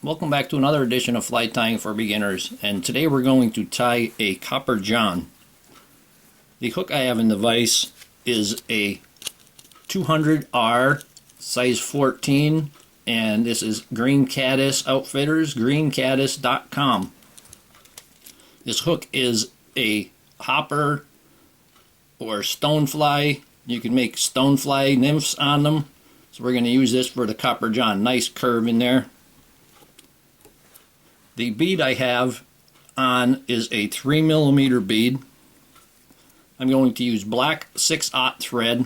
Welcome back to another edition of Fly Tying for Beginners, and today we're going to tie a copper john. The hook I have in the vise is a 200R size 14, and this is Green Caddis Outfitters, greencaddis.com. This hook is a hopper or stonefly. You can make stonefly nymphs on them, so we're going to use this for the copper john. Nice curve in there. The bead I have on is a 3mm bead. I'm going to use black 6/0 thread.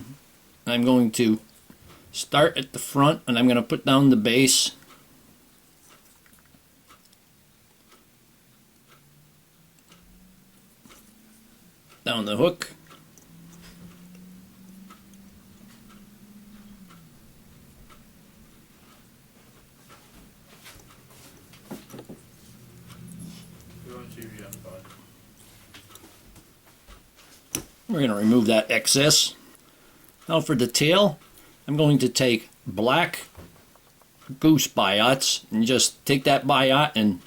I'm going to start at the front and I'm going to put down the base. Down the hook. We're going to remove that excess. Now for the tail, I'm going to take black goose biots and just take that biot and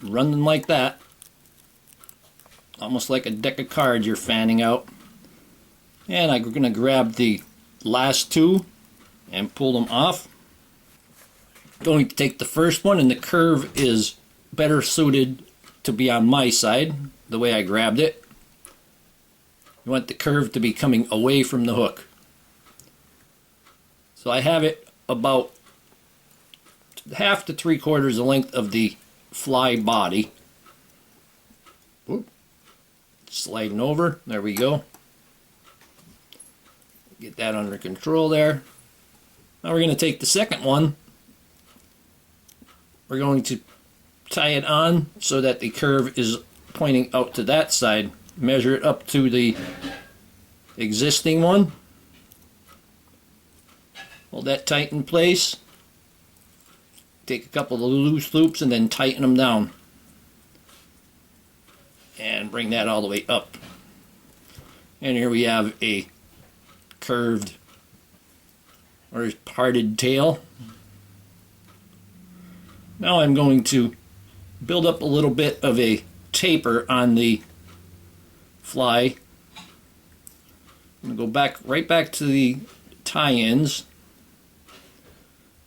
run them like that. Almost like a deck of cards you're fanning out. And I'm going to grab the last two and pull them off. Going to take the first one, and the curve is better suited to be on my side, the way I grabbed it. You want the curve to be coming away from the hook. So I have it about 1/2 to 3/4 the length of the fly body. Whoop. Sliding over. There we go. Get that under control there. Now we're going to take the second one. We're going to tie it on so that the curve is pointing out to that side. Measure it up to the existing one. Hold that tight in place. Take a couple of loose loops and then tighten them down. And bring that all the way up. And here we have a curved or parted tail. Now I'm going to build up a little bit of a taper on the fly. I'm going to go right back to the tie-ins,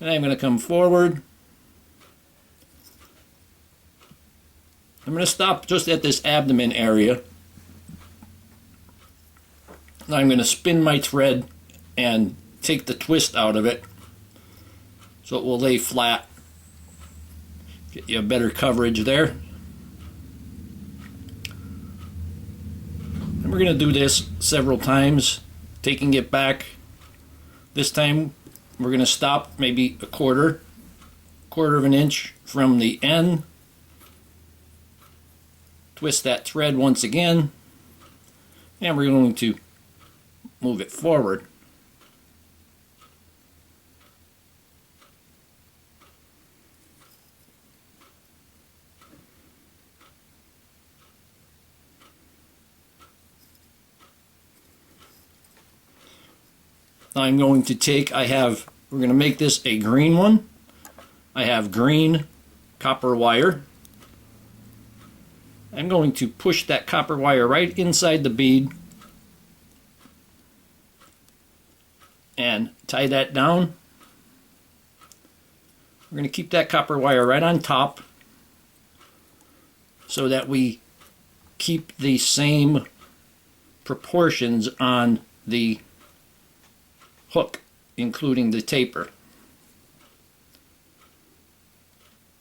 and I'm going to come forward. I'm going to stop just at this abdomen area. Now I'm going to spin my thread and take the twist out of it so it will lay flat. Get you a better coverage there. And we're going to do this several times, taking it back. This time we're going to stop maybe a quarter of an inch from the end. Twist that thread once again, and we're going to move it forward. I'm going to take, we're going to make this a green one. I have green copper wire. I'm going to push that copper wire right inside the bead and tie that down. We're going to keep that copper wire right on top so that we keep the same proportions on the hook, including the taper.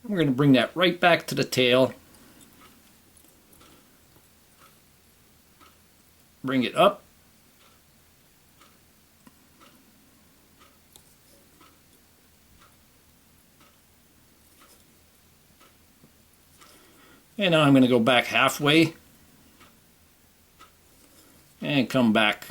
We're going to bring that right back to the tail. Bring it up. And now I'm going to go back halfway and come back.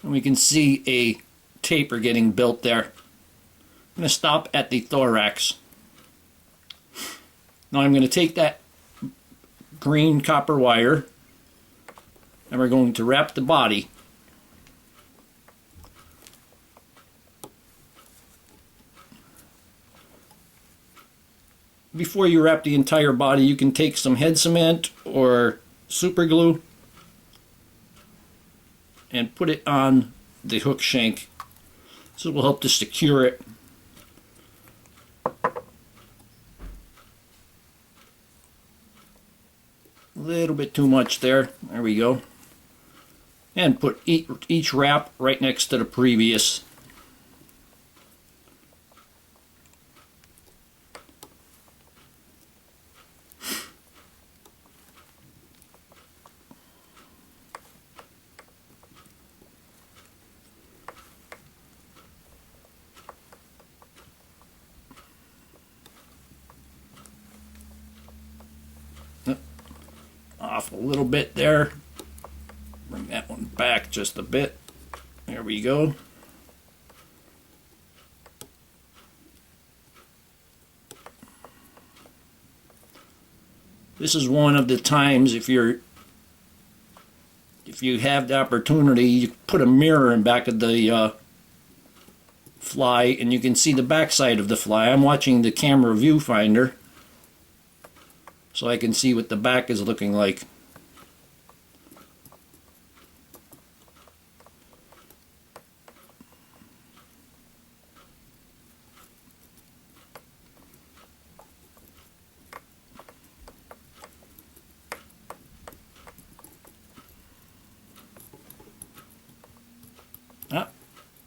And we can see a taper getting built there. I'm going to stop at the thorax. Now I'm going to take that green copper wire and we're going to wrap the body. before you wrap the entire body, you can take some head cement or super glue and put it on the hook shank. This will help to secure it. A little bit too much there. There we go. And put each wrap right next to the previous. Off a little bit there. Bring that one back just a bit. There we go. This is one of the times if you have the opportunity, you put a mirror in back of the fly and you can see the back side of the fly. I'm watching the camera viewfinder so I can see what the back is looking like.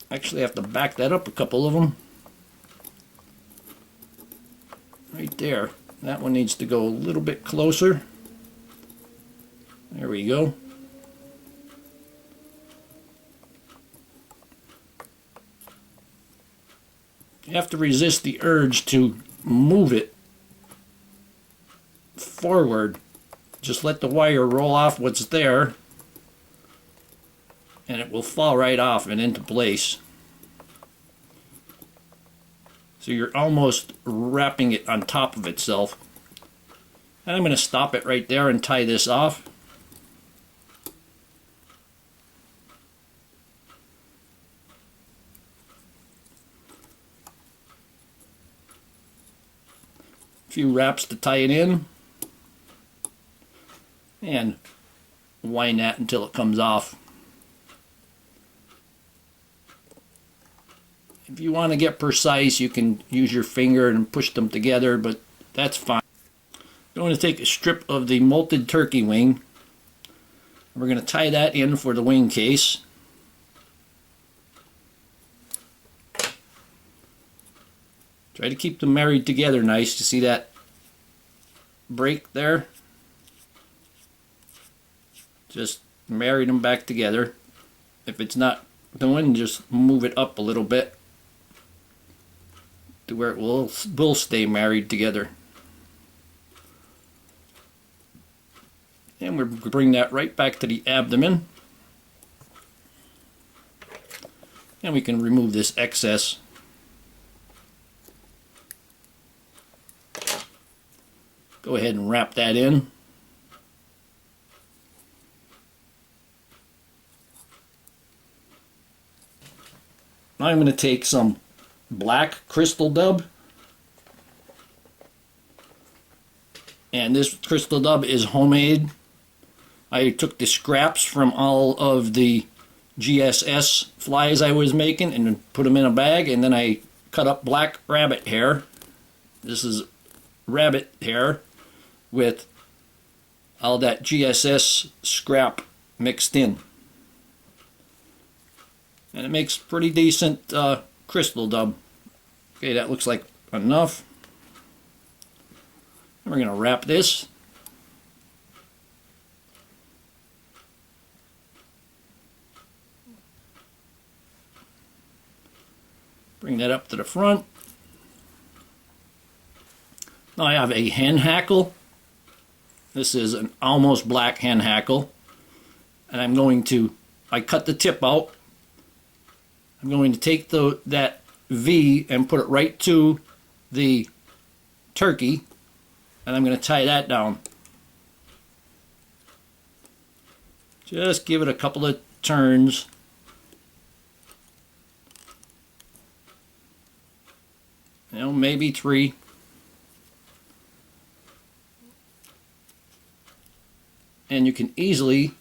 Actually, I have to back that up a couple of them. Right there. That one needs to go a little bit closer. There we go. You have to resist the urge to move it forward. Just let the wire roll off what's there, and it will fall right off and into place. So you're almost wrapping it on top of itself. And I'm going to stop it right there and tie this off. A few wraps to tie it in. And wind that until it comes off. If you want to get precise, you can use your finger and push them together, but that's fine. I'm going to take a strip of the molted turkey wing. We're going to tie that in for the wing case. Try to keep them married together nice. You see that break there? Just marry them back together. If it's not doing, just move it up a little bit to where it will stay married together. And we'll bring that right back to the abdomen. And we can remove this excess. Go ahead and wrap that in. Now I'm going to take some black crystal dub, and this crystal dub is homemade. I took the scraps from all of the GSS flies I was making and put them in a bag, and then I cut up black rabbit hair. This is rabbit hair with all that GSS scrap mixed in. And it makes pretty decent crystal dub. Okay, that looks like enough. And we're going to wrap this. Bring that up to the front. Now I have a hen hackle. This is an almost black hen hackle. And I cut the tip out. I'm going to take that V and put it right to the turkey, and I'm going to tie that down. Just give it a couple of turns. Maybe 3. and you can easily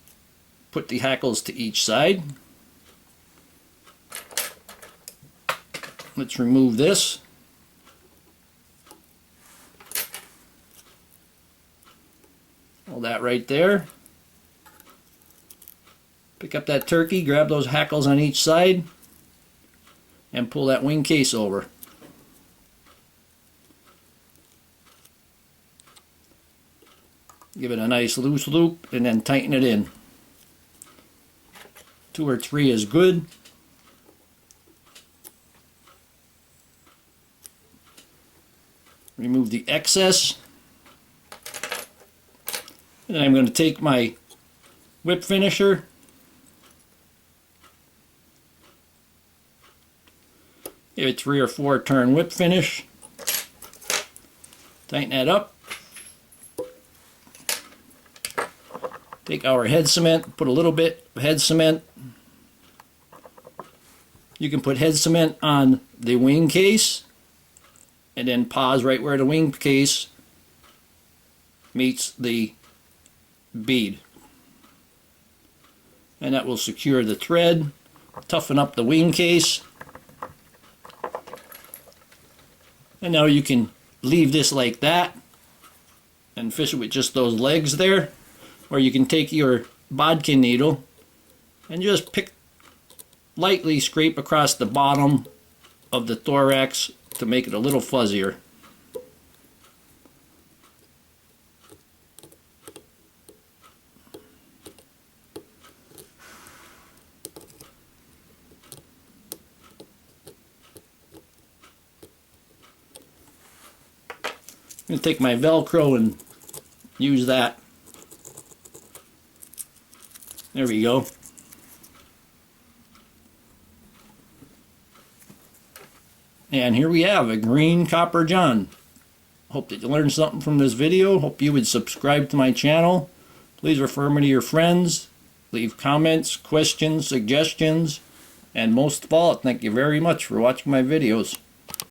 put the hackles to each side. Let's remove this. All that right there. Pick up that turkey, grab those hackles on each side, and pull that wing case over. Give it a nice loose loop and then tighten it in. 2 or 3 is good. Remove the excess. And then I'm going to take my whip finisher, give it 3 or 4 turn whip finish, tighten that up. Take our head cement, put a little bit of head cement. You can put head cement on the wing case and then pause right where the wing case meets the bead. And that will secure the thread, toughen up the wing case. And now you can leave this like that and fish it with just those legs there. Or you can take your bodkin needle and just lightly scrape across the bottom of the thorax to make it a little fuzzier. I'm going to take my Velcro and use that. There we go. And here we have a green copper john. Hope that you learned something from this video. Hope you would subscribe to my channel. Please refer me to your friends. Leave comments, questions, suggestions. And most of all, thank you very much for watching my videos.